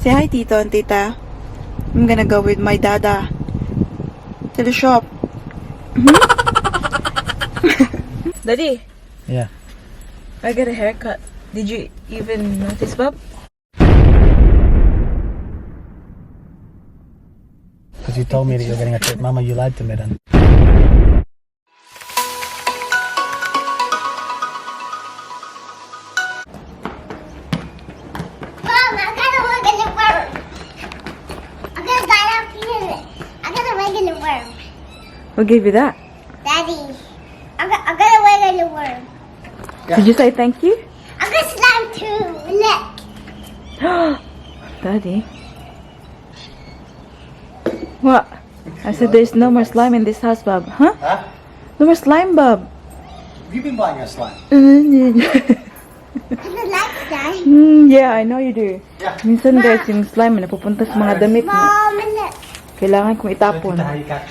Say hi, Tito and Tita. I'm gonna go with my dada to the shop. Daddy. Yeah. I got a haircut. Did you even notice, Bob? Because you told me that you were getting a trip. Mama, you lied to me then. Mom, I gotta work in the worm. I gotta get up here. I gotta work in the worm. Who gave you that? Daddy, I gotta work in the worm. Yeah. Did you say thank you? I got slime too. Look. Daddy. What? I said there's no more slime in this house, Bob. Huh? Huh? No more slime, Bob. You've been buying your slime. I don't like slime. Yeah, I know you do. Yeah. Minsan guys, yung slime na pupunta sa mga damit mo. Mom, look. Kailangan kong Show itapon. Tita how you catch.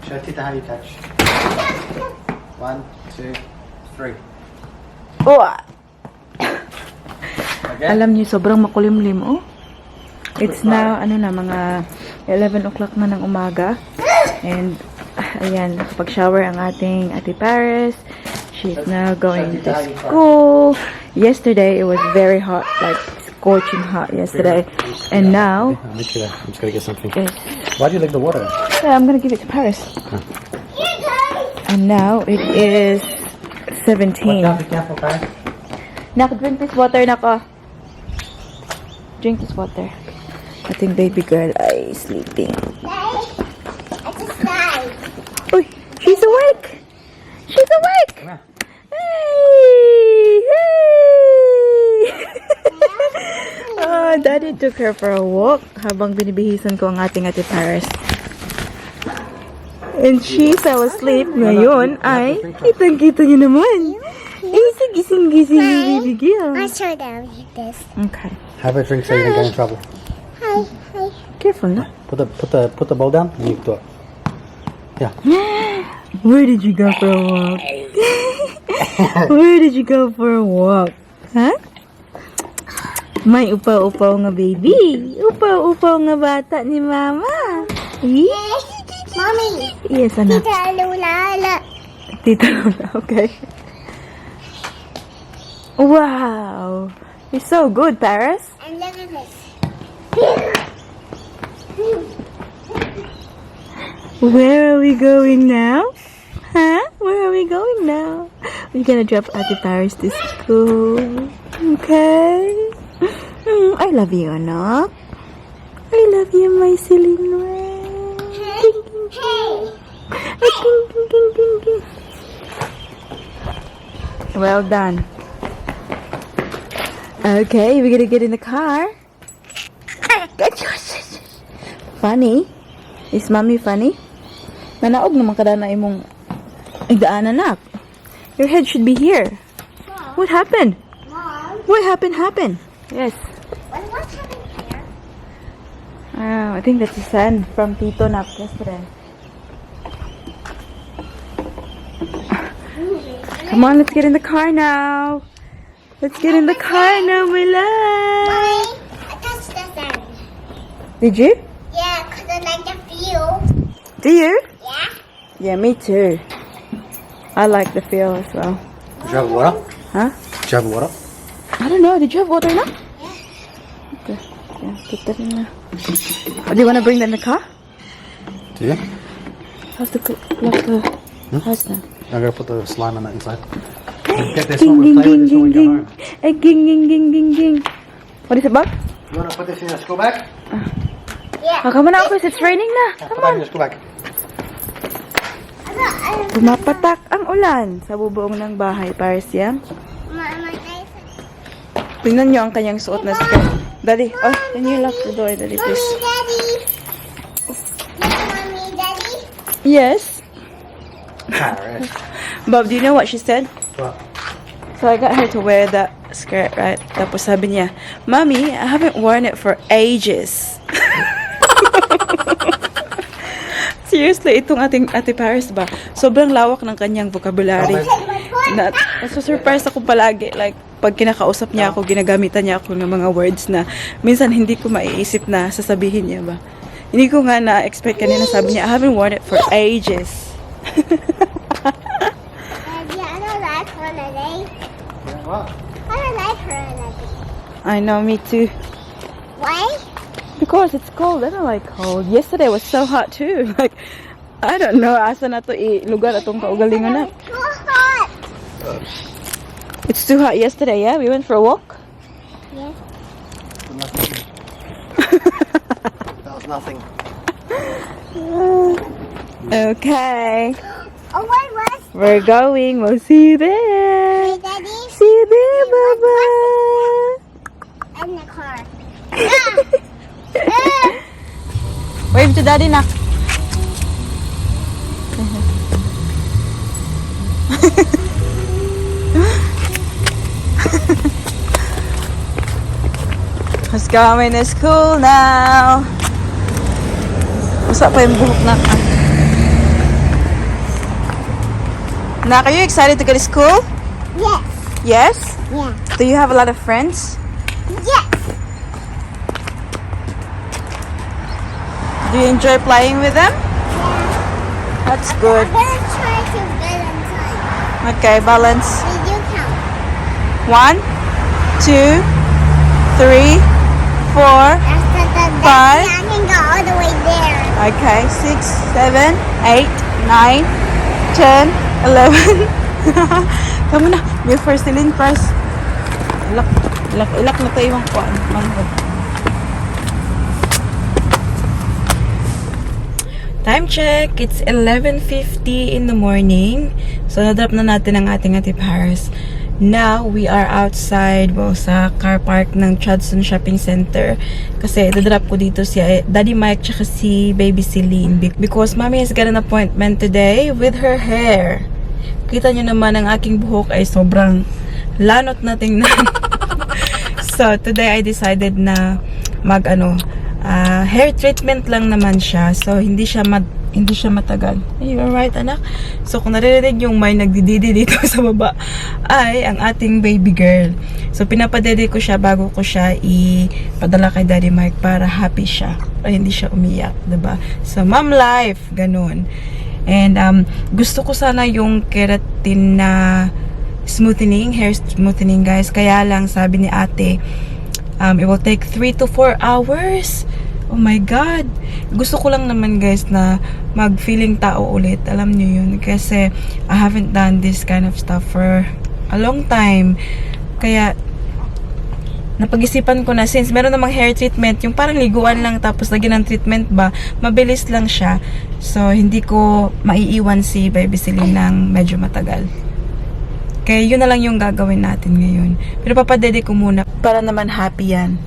Show Tita how you catch. 1, 2, 3. Oh! Again. Alam niyo, sobrang makulimlim, oh. It's now, mga 11 o'clock na ng umaga. And, ayan, nakapag-shower ang ating Ate Paris. She's now going to school. Yesterday, it was very hot, like scorching hot yesterday. And now, I'm just gonna get something. yes, Why do you leave the water? yeah, I'm gonna give it to Paris. Here, guys. And now, it is 17. Be careful, Paris. Nako, drink this water, Nako. Drink this water. I think baby girl is sleeping. Daddy, I just died. Uy, she's awake! She's awake! Come here. Hey! Hey! Oh, Daddy took her for a walk habang binibihisan ko ang ating Ate Paris. And she fell asleep. Ngayon ay, kitang-kita niyo naman. Gising-gising yung baby girl. I show them like this. Okay. Have a drink so you don't get in trouble. Hi, hi. Careful, no? Put the bowl down and you do it. Yeah. Where did you go for a walk? Where did you go for a walk? Huh? May upaw-upaw nga baby. Upaw-upaw nga bata ni mama. Mommy. Yes, anak. Tita Lula. Tita Lula, okay. Wow. You're so good, Paris. And look at this. Where are we going now? Huh? Where are we going now? We're gonna drop Ate Paris to school. Okay? I love you, anak. I love you, my Celine. Hey. Well done. Okay, we're gonna get in the car. Funny? Is mommy funny? Nanaog naman kada na imong igdaan, anak. Your head should be here. Mom. What happened? Mom. What happened? Yes. What's happening here? I think that's the sand from Tito Nak yesterday. Come on, let's get in the car now. Let's get in the car now, my love. Mommy, I touched the sand. Did you? Yeah, because I like the feel. Do you? Yeah? Yeah, me too. I like the feel as well. Did you have water? Huh? Did you have water? I don't know. Did you have water now? Okay. Yeah, put that in there. Oh, do you want to bring that in the car? Do you? How's the house now? I'm gonna put the slime on that inside. Get this one. We'll play with this one when you go home. Ging. What is it, Bob? You wanna put this in your school bag? Yeah. Oh, come on now, Chris. It's raining na. Put Come that in on. your school bag. Pumapatak ang ulan sa bubuong ng bahay, Paris, yan. My guys. Tingnan nyo ang kanyang suot na skirt. Daddy, oh, can you lock the door, Daddy, please? Mommy, Daddy. Mommy, Daddy. Yes. Paris. Bob, do you know what she said? What? So I got her to wear that skirt, right? Tapos sabi niya, Mommy, I haven't worn it for ages. Seriously, itong ating Ate Paris ba? Sobrang lawak ng kanyang vocabulary. Na, surprise ako palagi. Like, pag kinakausap niya ako, ginagamitan niya ako ng mga words na minsan hindi ko maiisip na sasabihin niya ba. Hindi ko nga na-expect kanina, sabi niya, I haven't worn it for ages. Daddy, I don't like holiday. Yeah, what? I don't like holiday. I know, me too. Why? Because it's cold. I don't like cold. Yesterday was so hot too. Like, I don't know. Asa na to lugar atong kaugalingon na. Too hot. It's too hot yesterday, yeah? We went for a walk. Yes. Nothing. That was nothing. Okay. Oh, what was? We're going. We'll see you there. Hey, Daddy. See you there, bye-bye. In the car. Wave to daddy, nak. Let's go in school now. Basta pa yung buhok na. Nak, are you excited to go to school? Yes. Yes? Yeah. Do you have a lot of friends? Yes. Do you enjoy playing with them? That's good. I'm gonna try to balance time. Okay, balance. Did you count? 1, 2, 3, 4. After that, Five. I can go all the way there. Okay, 6, 7, 8, 9, 10, 11. Kamu na, may first Celine press. Ilak na tayo yung kuwan. Manghod. Time check. It's 11:50 in the morning. So, nadrop na natin ang ating Ate Paris. Now, we are outside sa car park ng Chadson Shopping Center. Kasi, dadrop ko dito si Daddy Mike tsaka si Baby Celine. Because Mommy has got an appointment today with her hair. Kita nyo naman ang aking buhok ay sobrang lanot na tingnan. So, today I decided na hair treatment lang naman siya. So, hindi siya matagal. Are you alright, anak? So, kung naririnig yung may nagdididi dito sa baba, ay ang ating baby girl. So, pinapadede ko siya bago ko siya ipadala kay Daddy Mike para happy siya. Para hindi siya umiyak, diba? So, mom life, ganun. And, gusto ko sana yung keratin na smoothening, hair smoothening, guys. Kaya lang, sabi ni ate, it will take 3 to 4 hours. Oh my God. Gusto ko lang naman, guys, na mag-feeling tao ulit. Alam niyo yun. Kasi I haven't done this kind of stuff for a long time. Kaya, napag-isipan ko na, since meron namang hair treatment, yung parang liguan lang tapos lagyan ng treatment ba, mabilis lang siya. So, hindi ko maiiwan si Baby Celine ng medyo matagal. Kaya yun na lang yung gagawin natin ngayon. Pero papadede ko muna para naman happy yan.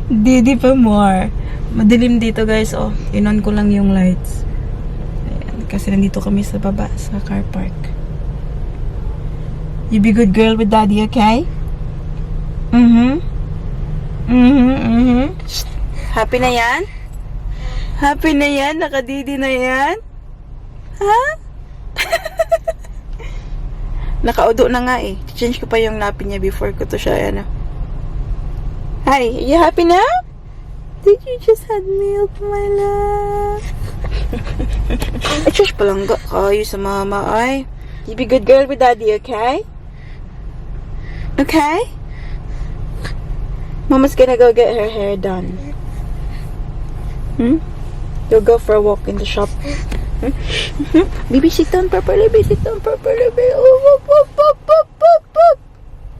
Didi pa more. Madilim dito, guys. Oh, inon ko lang yung lights. Ayan, kasi nandito kami sa baba sa car park. You be good girl with daddy, okay? Happy na yan? Happy na yan? Nakadidi na yan? Ha? Nakaudo na nga eh. Change ko pa yung napin niya before ko to siya. Ano? Hi, are you happy now? Did you just had milk, my love? Ay, shush, palangga kayo sa mama, ay. You be good girl with daddy, okay? Okay? Mama's gonna go get her hair done. You'll go for a walk in the shop. Baby, sit down properly. Baby, sit down properly.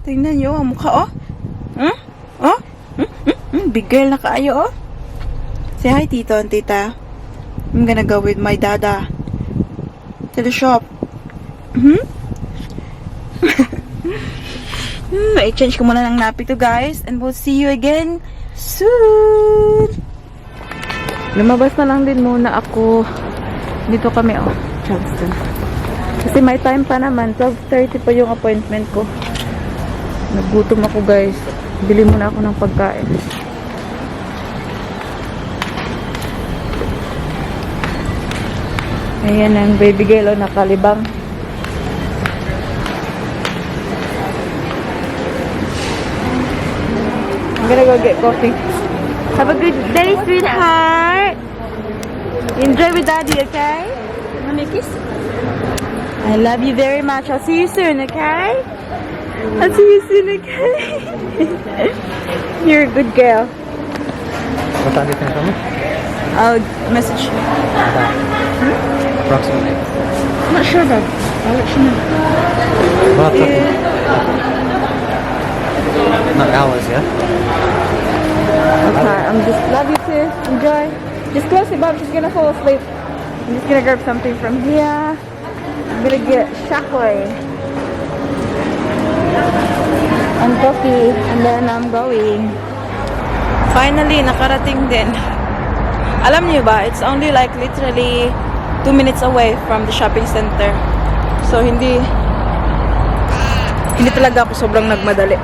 Tingnan nyo ang mukha, oh. Big girl na kaayo, oh. Say hi, tito and tita. I'm gonna go with my dada to the shop. I-change ko muna ng napi to, guys. And we'll see you again soon. Lumabas na lang din muna ako. Dito kami, oh. Charleston. Kasi may time pa naman. 12:30 pa yung appointment ko. Nagutom ako, guys. Bili muna ako ng pagkain. Ayan ang baby girl, oh, nakalibang. I'm gonna go get coffee. Have a good day, sweetheart. Enjoy with daddy, okay? Want a kiss? I love you very much. I'll see you soon, okay? I'll see you soon, okay? You're a good girl. What time do you finish on me? I'll message you. Approximately. I'm not sure, Dad. I'll let you know. Well, it's okay. Yeah. Not hours, yeah? Okay, I'm just love you too. Enjoy. Just close it, Bob. She's gonna fall asleep. I'm just gonna grab something from here. I'm gonna get chocolate and coffee, and then I'm going. Finally, nakarating din. Alam niyo ba, it's only like literally 2 minutes away from the shopping center. So, hindi talaga ako sobrang nagmadali.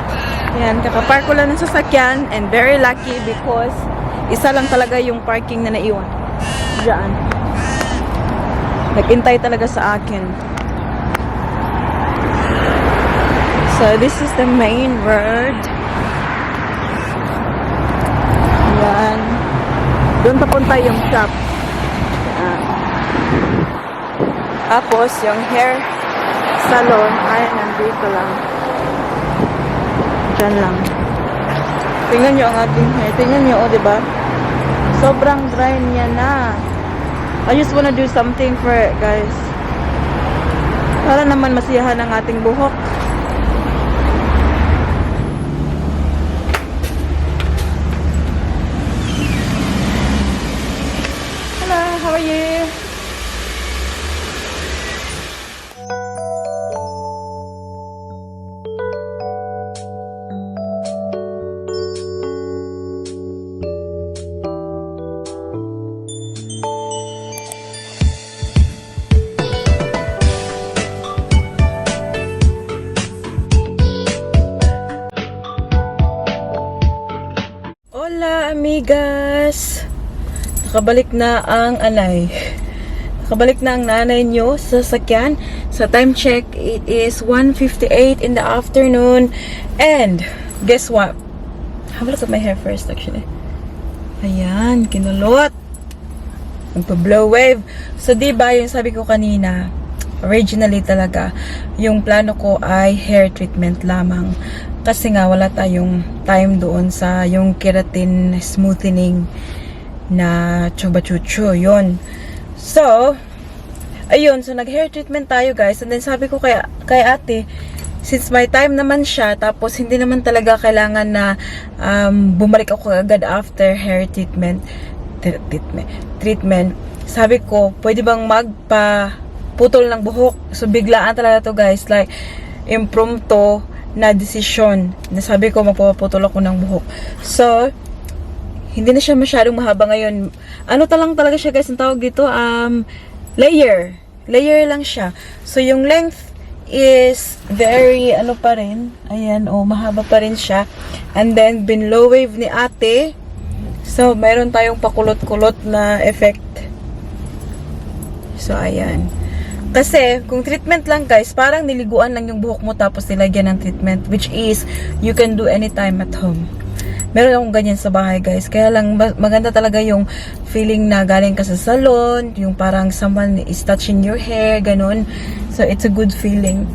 Ayan, kakapark ko lang ng sasakyan, and very lucky because isa lang talaga yung parking na naiwan. Diyan. Nag-intay talaga sa akin. So, this is the main road. Ayan. Doon papunta yung shop. Ayan. Tapos, yung hair salon ay nandito lang. Diyan lang. Tingnan nyo ang ating hair. Tingnan nyo, oh, diba? Sobrang dry niya na. I just wanna do something for it, guys. Para naman masiyahan ang ating buhok. Hello, how are you? Hola, amigas! Nakabalik na ang anay. Nakabalik na ang nanay nyo sa sasakyan. Sa time check, it is 1:58 in the afternoon. And, guess what? Have a look at my hair first, actually. Ayan, kinulot. Magpa-blow wave. So, diba, yung sabi ko kanina, originally talaga, yung plano ko ay hair treatment lamang. Kasi nga, wala tayong time doon sa yung keratin smoothening na chuba-chucho. Yun. So, ayun. So, nag-hair treatment tayo, guys. And then, sabi ko kay ate, since may time naman siya, tapos hindi naman talaga kailangan na bumalik ako agad after hair treatment. Sabi ko, pwede bang magpa-putol ng buhok? So, biglaan talaga to, guys. Like, impromptu na desisyon. Nasabi ko, magpaputol ako ng buhok. So, hindi na siya masyadong mahaba ngayon. Ano talaga siya, guys, ang tawag dito? Layer. Layer lang siya. So, yung length is very, ano pa rin. Ayan, mahaba pa rin siya. And then, binlow wave ni ate. So, mayroon tayong pakulot-kulot na effect. So, ayan. Kasi, kung treatment lang, guys, parang niliguan lang yung buhok mo tapos nilagyan ng treatment, which is, you can do anytime at home. Meron akong ganyan sa bahay, guys. Kaya lang, maganda talaga yung feeling na galing ka sa salon, yung parang someone is touching your hair, ganun. So, it's a good feeling.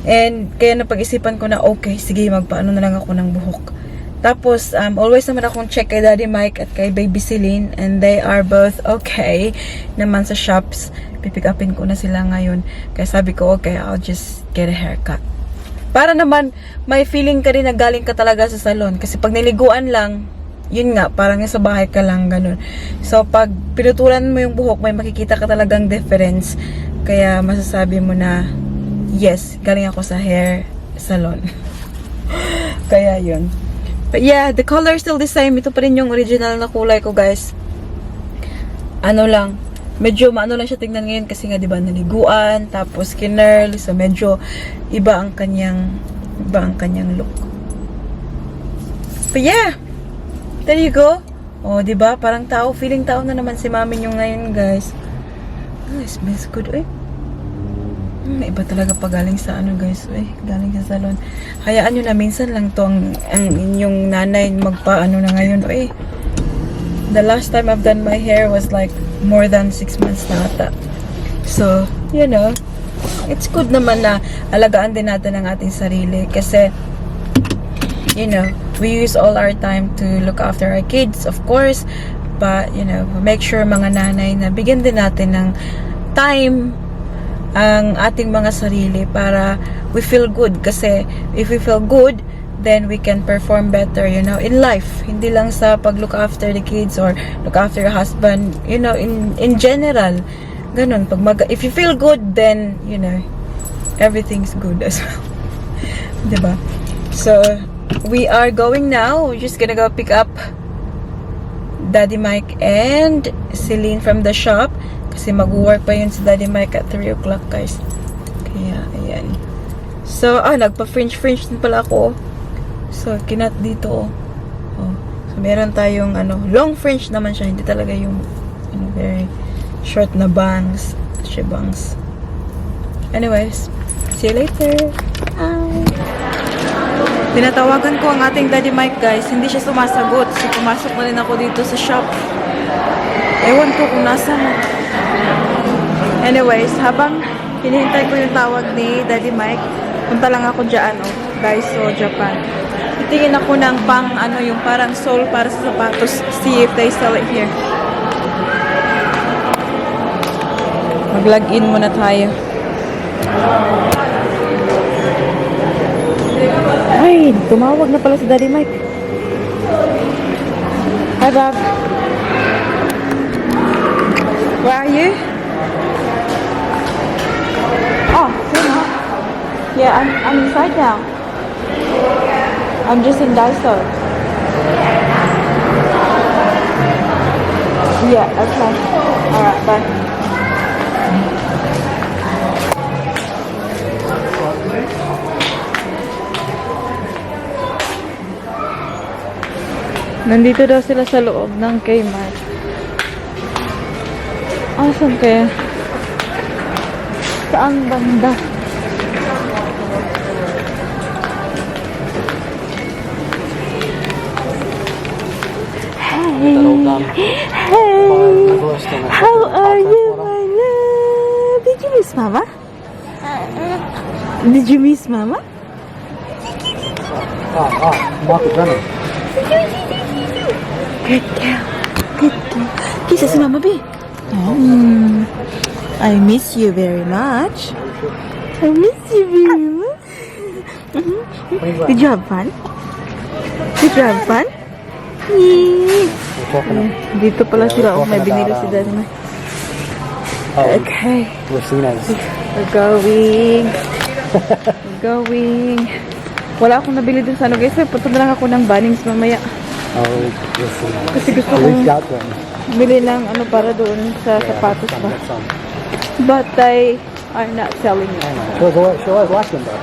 And, kaya napag-isipan ko na, okay, sige, magpaano na lang ako ng buhok. Tapos, always naman akong check kay Daddy Mike at kay Baby Celine, and they are both okay naman sa shops. Pipick upin ko na sila ngayon. Kaya sabi ko, okay, I'll just get a haircut. Para naman, may feeling ka rin na galing ka talaga sa salon. Kasi pag niliguan lang, yun nga, parang sa bahay ka lang, ganun. So, pag pinutulan mo yung buhok, may makikita ka talagang difference. Kaya masasabi mo na, yes, galing ako sa hair salon. Kaya yun. But yeah, the color is still the same. Ito pa rin yung original na kulay ko, guys. Ano lang, medyo maano lang siya tingnan ngayon kasi nga 'di ba naliguan, tapos kinurl, so medyo iba ang kanyang look. But yeah, there you go. Oh, 'di ba? Parang feeling tao na naman si mami niyo ngayon, guys. Oh, it smells good, eh. Iba talaga pag galing sa ano guys, galing sa salon. Hayaan nyo na minsan lang to ang inyong nanay magpaano na ngayon. The last time I've done my hair was like more than 6 months na ata. So, you know, it's good naman na alagaan din natin ang ating sarili kasi, you know, we use all our time to look after our kids, of course, but, you know, make sure mga nanay na bigyan din natin ng time ang ating mga sarili para we feel good kasi if we feel good then we can perform better, you know, in life, hindi lang sa pag look after the kids or look after your husband, you know, in general, ganun, if you feel good then, you know, everything's good as well. Diba? So we are going now, we're just gonna go pick up Daddy Mike and Celine from the shop kasi mag-work pa yun si Daddy Mike at 3 o'clock guys. Kaya, ayan. So, nagpa-fringe din pala ako. So, kinat dito. So, meron tayong, long fringe naman siya. Hindi talaga yung, very short na bangs. Bangs. Anyways, see you later. Bye. Tinatawagan ko ang ating Daddy Mike guys. Hindi siya sumasagot. So, pumasok na rin ako dito sa shop. Ewan ko kung nasa mo. Anyways, habang hinihintay ko yung tawag ni Daddy Mike, punta lang ako dyan, Daiso, Japan. Titingin ako ng yung parang sole para sa sapatos. See if they sell it here. Mag-log in muna tayo. Ay, tumawag na pala si Daddy Mike. Hi, Bob. Where are you? Oh, yeah, I'm inside now. I'm just in Daiso. Yeah, okay. Alright, bye. Nandito daw sila sa loob ng Kmart. Saan kaya? Saan banda? Hey! How are you, my love? Did you miss Mama? Did you miss Mama? Mark is running. Good girl. Good girl. Kisses si Mama B. I miss you very much. I miss you very much. Did you have fun? Did you have fun? Dito pala sila. May binili si Daddy. Okay. We're going. We're going. Wala akong nabili dun sa guys. Punta na lang ako ng Bunnings mamaya. Kasi gusto kong bili ng para doon sa sapatos ba. But they are not selling it. She always liked them though.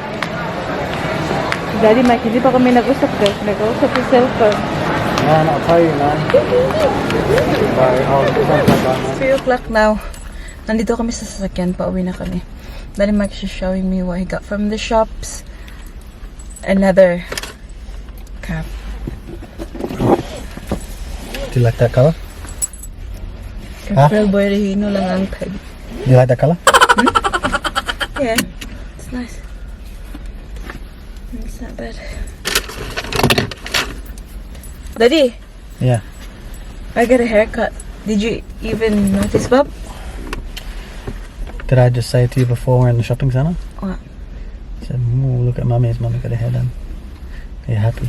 Daddy Mike, hindi pa kami nag-usap guys. Nag-usap sa cellphone. Man, I'll tell you, man. Sorry, It's 3 o'clock now. Nandito kami sa sasakyan. Pauwi na kami. Daddy Mike is showing me what he got from the shops. Another cap. Do you like that color? April Boy Rehino lang ang tag. Do you like that color? Yeah, it's nice. It's not bad. Daddy. Yeah. I got a haircut. Did you even notice, Bob? Did I just say it to you before we're in the shopping centre? What? I said, look at Mummy's Mummy got her hair done. Are you happy?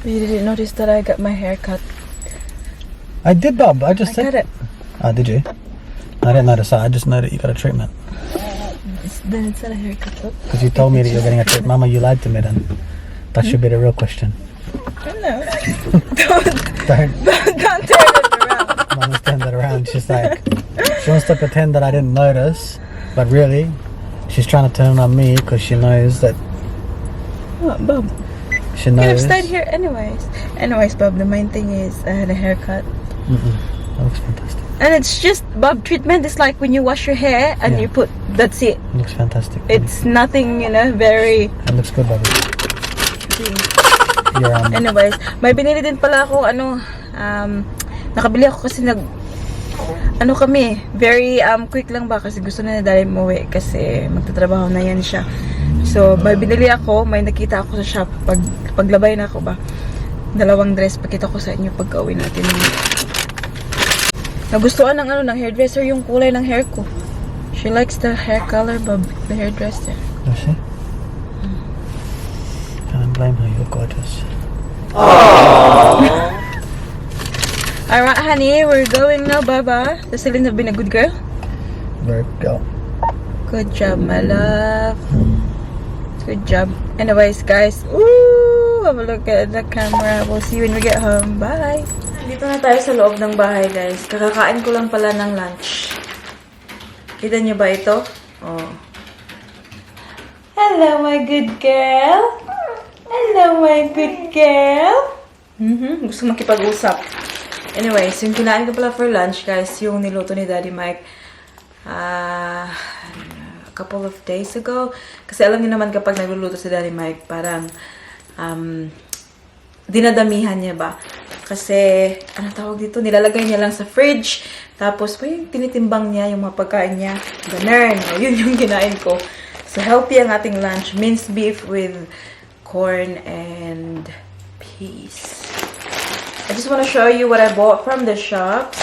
But you didn't notice that I got my hair cut. I did, Bob. I just said got it. Oh, did you? I didn't notice that. I just know that you got a treatment. Then it's not a haircut, though. Because you told me that you're getting a treatment. Mama, you lied to me then. That should be the real question. No. Don't Don't turn it around. Mama's turned that around. She's like, she wants to pretend that I didn't notice, but really, she's trying to turn on me because she knows that. What, Bob? She You could have knows. stayed here anyways. Anyways, Bob, the main thing is I had a haircut. That looks fantastic. And it's just bob treatment. It's like when you wash your hair and Yeah. you put, that's it. It looks fantastic. It's nothing, you know, very... It looks good, Bobby. Your, Anyways, may binili din pala ako, nakabili ako kasi kami, very quick lang ba kasi gusto na Daddy umuwi kasi magtatrabaho na yan siya. So, may binili ako, may nakita ako sa shop, paglabay na ako ba, 2 dress, pakita ko sa inyo pagka-uwi natin. Nagustuhan ng hairdresser yung kulay ng hair ko. She likes the hair color, but the hairdresser. you see? Can't blame her, you're gorgeous. Alright, honey, we're going now, Baba. Does Celine have been a good girl? Very good girl. Good job, my love. Good job. Anyways, guys, ooh, have a look at the camera. We'll see you when we get home. Bye. Dito na tayo sa loob ng bahay, guys. Kakakain ko lang pala ng lunch. Kita niyo ba ito? Oh. Hello, my good girl. Hello, my good girl. Gusto makipag-usap. Anyways, yung kinain ko pala for lunch, guys, yung niluto ni Daddy Mike a couple of days ago. Kasi alam niyo naman kapag nagluluto si Daddy Mike, parang dinadamihan niya ba? Kasi, ano tawag dito? Nilalagay niya lang sa fridge. Tapos, yung tinitimbang niya, yung mga pagkain niya. Ganun. Yun yung kinain ko. So, healthy ang ating lunch. Minced beef with corn and peas. I just want to show you what I bought from the shops.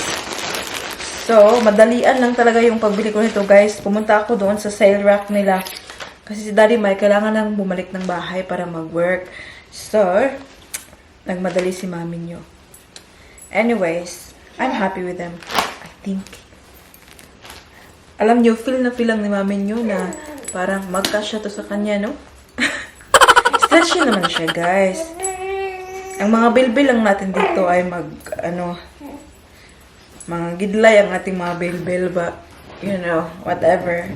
So, madalian lang talaga yung pagbili ko nito, guys. Pumunta ako doon sa sale rack nila. Kasi si Daddy Mike, kailangan lang bumalik ng bahay para mag-work. So, nagmadali si mami niyo. Anyways, I'm happy with them. I think. Alam niyo, feel na feel lang ni mami niyo na parang magkasya to sa kanya, no? Stretchy naman siya, guys. Ang mga bilbil lang natin dito ay mga gidlay ang ating mga bilbil ba, you know, whatever.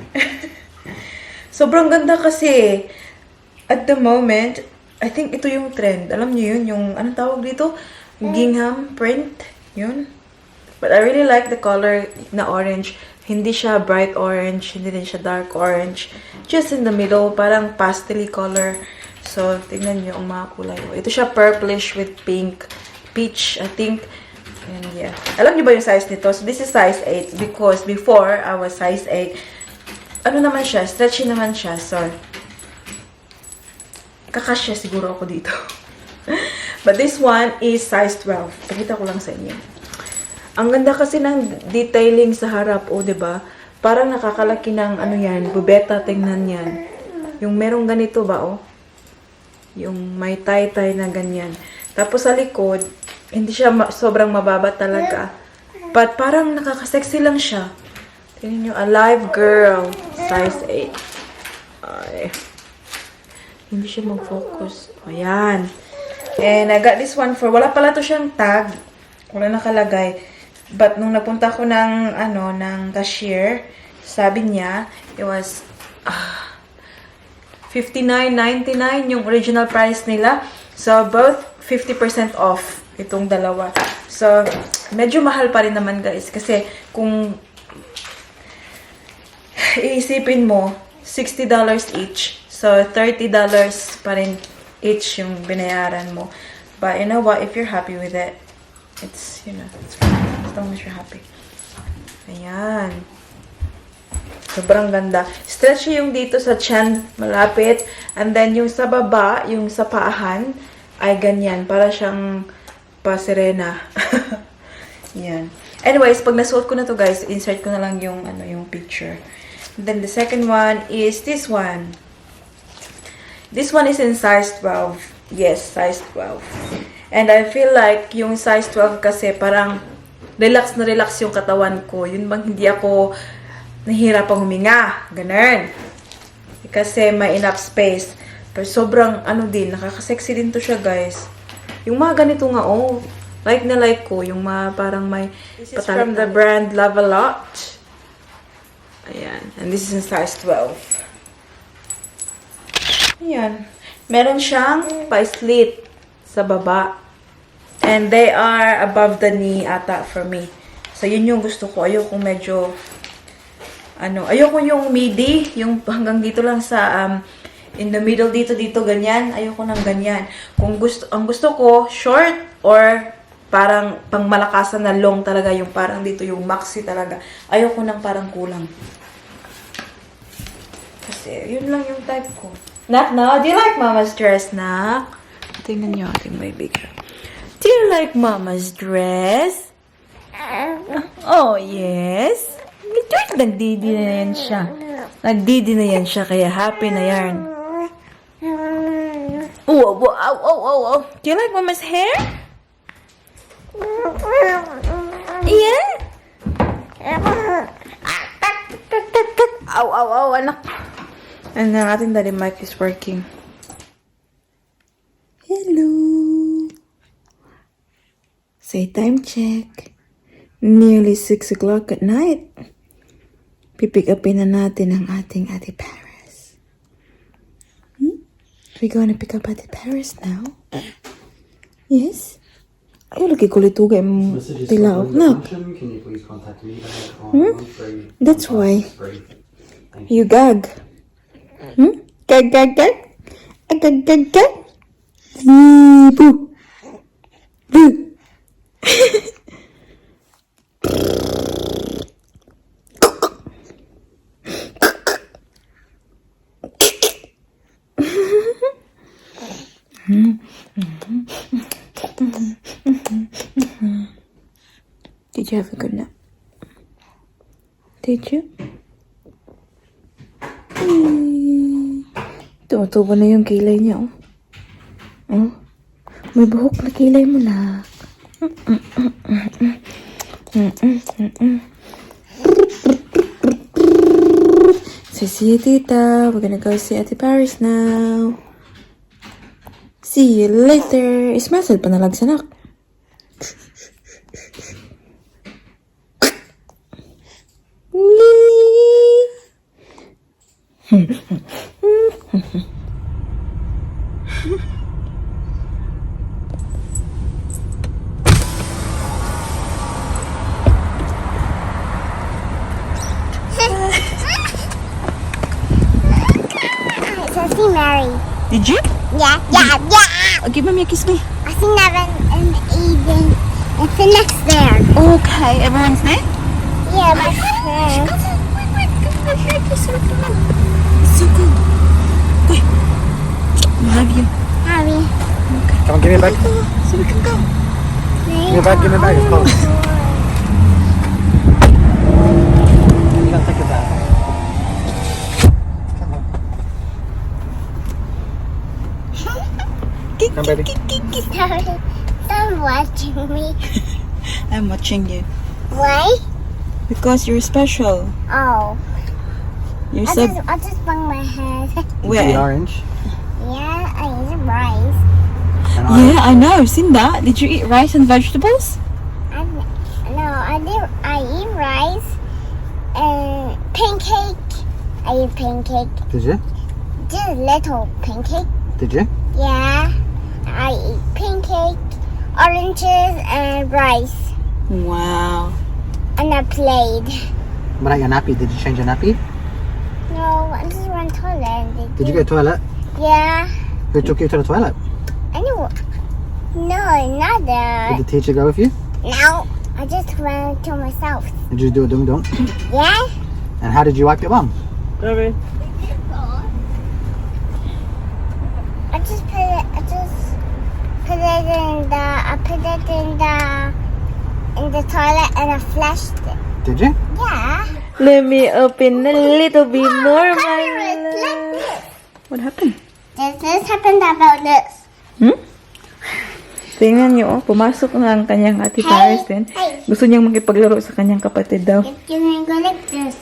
Sobrang ganda kasi. At the moment, I think ito yung trend. Alam niyo yun, yung, anong tawag dito? Gingham print. Yun. But I really like the color na orange. Hindi siya bright orange, hindi din siya dark orange. Just in the middle, parang pastel color. So, tingnan niyo ang mga kulay. Ito siya purplish with pink. Peach, I think. And yeah. Alam niyo ba yung size nito? So, this is size 8 because before, I was size 8. Ano naman siya? Stretchy naman siya. So, kakasya siguro ako dito. But this one is size 12. Pakita ko lang sa inyo. Ang ganda kasi ng detailing sa harap, oh, 'di ba? Parang nakakalaki ng ano 'yan, bubeta, tingnan 'yan. Yung merong ganito ba, oh? Yung may tie-tie na ganyan. Tapos sa likod, hindi siya sobrang mababa talaga. But parang nakaka-sexy lang siya. Tingnan niyo, alive girl, size 8. Ay. Hindi siya mag-focus. Ayan. And I got this one for, wala pala to siyang tag. Wala nakalagay. But nung napunta ko ng, ng cashier, sabi niya, it was $59.99 yung original price nila. So, both 50% off itong dalawa. So, medyo mahal pa rin naman, guys. Kasi, kung iisipin mo, $60 each. So, $30 pa rin each yung binayaran mo. But, you know what? If you're happy with it, it's, you know, it's fine. As long as you're happy. Ayan. Sobrang ganda. Stretchy yung dito sa chan, malapit. And then, yung sa baba, yung sa paahan, ay ganyan. Para siyang pasirena. Yan. Anyways, pag nasuot ko na to, guys, insert ko na lang yung, yung picture. And then, the second one is this one. This one is in size 12. Yes, size 12. And I feel like yung size 12 kasi parang relax na relax yung katawan ko. Yun bang hindi ako nahihirapang huminga. Ganun. Kasi may enough space. Pero sobrang nakaka-sexy din to siya, guys. Yung mga ganito nga, oh. Like na like ko. Yung mga parang may... This is from the brand Love A Lot. Ayan. And this is in size 12. Ayan. Meron siyang pa-slit sa baba. And they are above the knee ata for me. So, yun yung gusto ko. Ayoko medyo, ayoko yung midi, yung hanggang dito lang sa, in the middle dito, ganyan. Ayoko ng ganyan. Ang gusto ko, short or parang pangmalakasan na long talaga, yung parang dito, yung maxi talaga. Ayoko ng parang kulang. Kasi, yun lang yung type ko. Nak, no? Do you like Mama's dress, Nak? Tingnan nyo ating baby girl. Do you like Mama's dress? Oh, yes. Nagdidi na yan siya. Nagdidi na yan siya, kaya happy na yan. Oh. Do you like Mama's hair? Yeah? Ow, anak. And then ating daddy mic is working. Hello. Say time check. Nearly 6 o'clock at night. Pipick upin na natin ang ating Ate Paris. We're gonna pick up Ate Paris now. Yes? Ay, lagi kulit ugay mo tilaw. No. Can you please contact me? That's why. You gag. Gag. Gag. Boo. Boo. Did you have a good nap? Did you? Tumutubo na yung kilay niya, oh. Oh, may buhok na kilay mo na. So, see you, tita. We're gonna go see Ate Paris now. See you later. Ismasal pa nalag sanak. I see Mary. Did you? Yeah. Oh, give me a kiss me. I see Nevin and Eden. It's the next there. Okay, everyone's there? Yeah, my friend. So good. Wait. Love you. Harry. Come on, give me a bag. So we can go. Give me a bag, it's cold. You don't take a bag. Come on. Come, baby. Stop watching me. I'm watching you. Why? Because you're special. Oh. You're so... I just bang my head. The Where? orange. Yeah, I eat rice. And Yeah, I know. I've seen that. Did you eat rice and vegetables? I eat rice and pancake. I eat pancake. Did you? Just little pancake. Did you? Yeah. I eat pancake, oranges, and rice. Wow. And I played. What about your nappy? Did you change your nappy? No, I just went to the toilet. Did you go to the toilet? Yeah. Who took you to the toilet? Anyway. No, not Did that. the teacher go with you? No. I just went to myself. Did you do a dum-dum? Yeah? And how did you wipe your bum? Sorry. I just put it in the toilet and I flushed it. Did you? Yeah. Let me open a little bit more, my Like love. this. What happened? This happened about this. Tingnan niyo, oh. Pumasok na ang kanyang Ate Paris din. Hey. Gusto niyang makipaglaro sa kanyang kapatid daw. It's gonna go like this.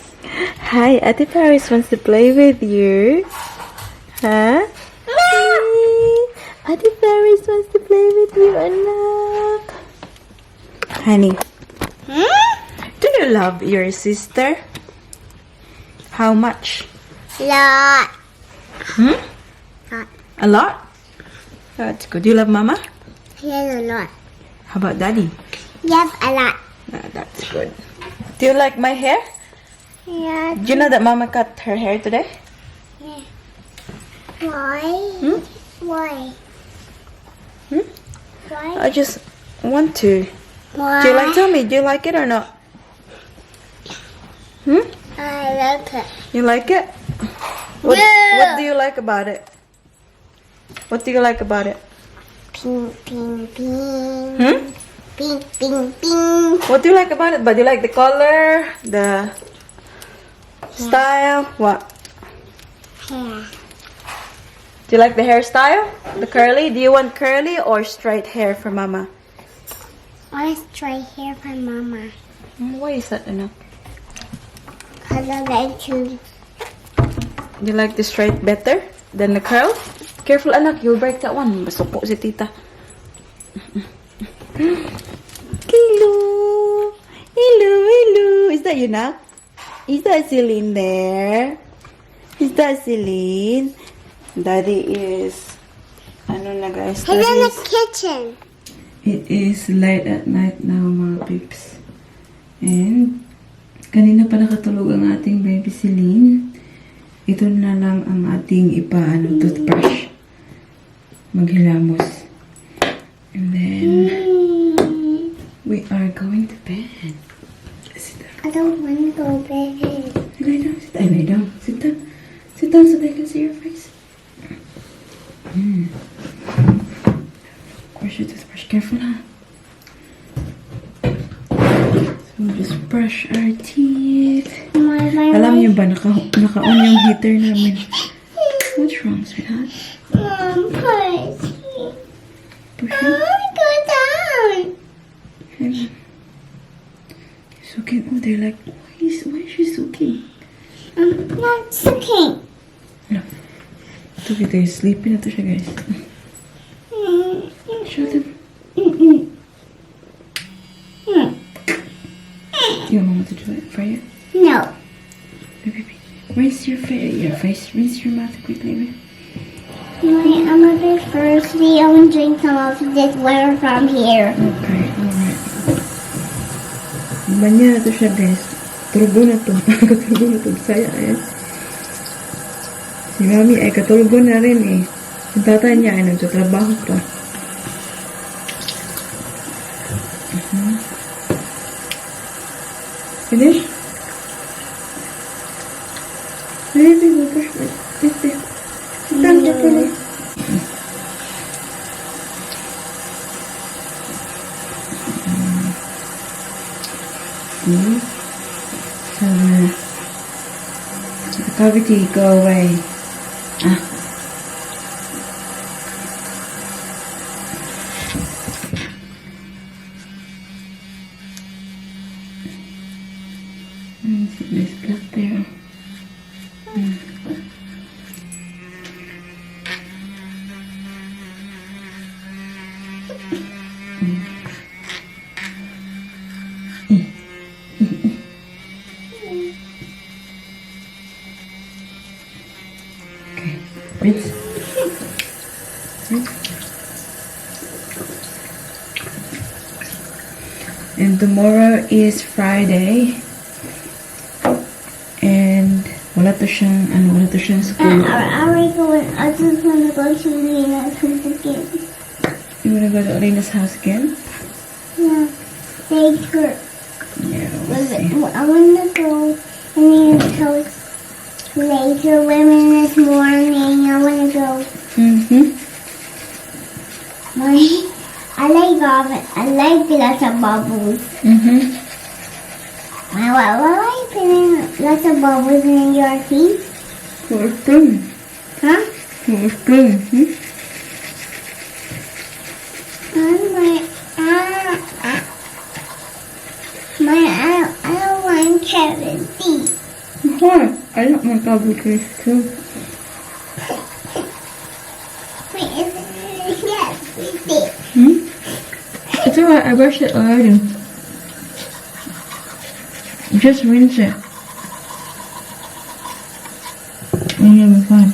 Hi, Ate Paris wants to play with you. Huh? Ate Paris wants to play with you, anak. Honey, do you love your sister? How much? Lot. A lot? That's good. Do you love Mama? Yes, a lot. How about Daddy? Yes, a lot. That's good. Do you like my hair? Yeah. Do you know that Mama cut her hair today? Yeah. Why? Hmm? Why? Hmm? Why? I just want to. Why? Do you like? Tell me, do you like it or not? Hmm? I like it. You like it? What do you like about it? What do you like about it? Ping, ping, ping. Hmm? Ping, ping, ping. What do you like about it? But do you like the color, the style? What? Hair. Do you like the hairstyle? The curly? Do you want curly or straight hair for Mama? I straight hair for Mama. Why is that enough? Cause I like to. Do you like the straight better than the curl? Careful, anak. You'll break that one. Basuko si tita. Hello. Hello, hello. Is that you, Nak? Is that Celine there? Is that Celine? Daddy is... Ano na, guys? He's in the Daddy's- kitchen. It is late at night now, mga peeps. And, kanina pa nakatulog ang ating baby Celine. Ito na lang ang ating toothbrush. Maghilamos. And then, we are going to bed. Sit down. I don't want to go to bed. Lay down. Sit down. Lay down. Sit down. Sit down so they can see your face. Brush your toothbrush. Careful, ha? So, just brush our teeth. Alam niyo ba, naka-on yung heater namin. What's wrong, sweetheart? Mom, push. Push I it. want to go down. Hang on. Suking. Oh, they're like, why is she suking? I'm not sucking. Look. Look at they're sleeping na to siya, guys. Show them. You want Mama to do it for you? No. Baby, rinse your face. Rinse your mouth quickly, baby. I'm gonna be thirsty. I want to drink some of this water from here. Okay, alright. Banya na to siya, guys. Turugo na to. Katulgo na to. Saya, ayan. Si Mami ay katulgo na rin eh. Yung tatay niya ay nagtatrabaho pa. Finish? Baby, go brush my teeth. Sit down, Jacqueline. So, the cavity, go away. There's blood there. Okay, rinse. And tomorrow is Friday. And wala to siyang school. I just want to go to Lena's house again. You wanna go to Elena's house again? Yeah. Take her. Yeah, we'll see. I want to go to Lena's house later, women this morning. I want to go. I like lots of bubbles. Why are you putting lots of bubbles in your teeth? For spring. Huh? For spring. I don't want Kevin's teeth. Why? I don't want bubble teeth too. Wait, isn't it? It's alright, I brushed it already. Just rinse it. And you'll be fine.